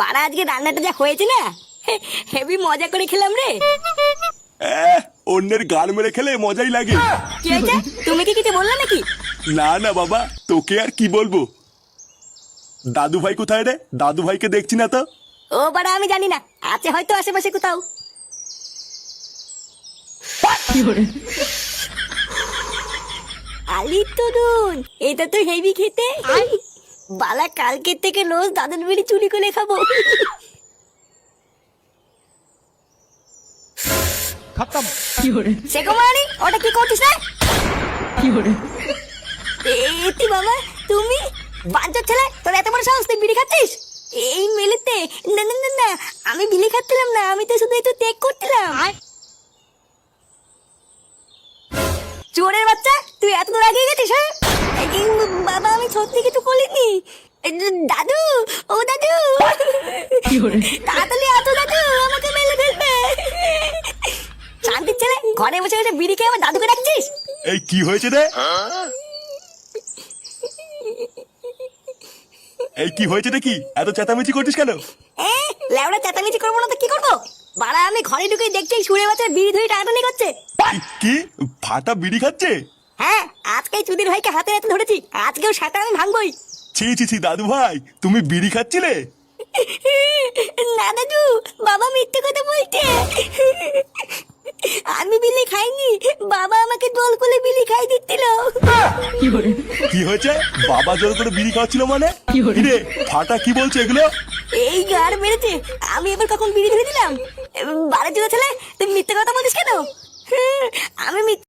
বাড়া আজকে রান্নাটা যা হয়েছে না, হেভি মজা করে খেলাম রে। অন্যের গাল মেরে খেলে মজাই লাগে। কি হয়েছে? তুমি কি কিছু বললে নাকি? না না বাবা, তোকে আর কি বলবো। দাদু ভাই কোথায় রে? দাদু ভাইকে দেখছি না তো। ও বাড়া আমি জানি না, আছে হয়তো আশেপাশে কোথাও। আলি তরুণ, এটা তো হেভি খেতে। বালা কালকের থেকে রোজ দাদুর বিড়ি চুরি করে খাবো। खत्म। সে কুমারী, ওটা কি করছিস রে? এতি বাবা, তুমি বাঞ্চোর ছেলে, তোর এত বড় সাহস, তুই বিড়ি খাচ্ছিস এই মেলেতে? না না না না, আমি বিড়ি খাচ্ছিলাম না, আমি তো শুধু একটু টেক করছিলাম। চোরের বাচ্চা, তুই এত দূর এগিয়ে গেছিস? হ্যাঁ বাবা, আমি সত্যি কিছু করিনি। দাদু, ও দাদু, তাড়াতাড়ি আসো দাদু, আমাকে মেলে ফেলবে। শান্তির ছেলে, ঘরে বসে বসে বিড়ি খেয়ে আমার দাদুকে ডাকছিস? এই কি হয়েছে রে? এই কি হয়েছে রে? কি এত চেঁচামেচি করছিস কেন? লেওড়া চেঁচামেচি করবো না তো কি করবো? বাড়া আমি ঘরে ঢুকে দেখছি সুরে বাচ্চার বিড়ি ধরে টানাটানি করছে। কি ফাটা বিড়ি খাচ্ছে? হ্যাঁ, আজকে চুদির ভাইকে হাতে হাতে ধরেছি, আজকেও সেটা আমি ভাঙবই। ছি ছি ছি দাদু ভাই, তুমি বিড়ি খাচ্ছিলে? না দাদু, বাবা মিথ্যে কথা বলছে। আমি বিলি খাইনি, বাবা আমাকে দোল করে বিলি খাই দিচ্ছিল। কি হয়েছে? বাবা জোর করে বিড়ি খাওয়াচ্ছিল মানে? রে ফাটা কি বলছে এগুলো? এই গার মেরেছে, আমি এবার কখন বিড়ি ধরে দিলাম? বারে চুদা ছেলে, তুই মিথ্যে কথা বলিস কেন? আমি মিথ্যে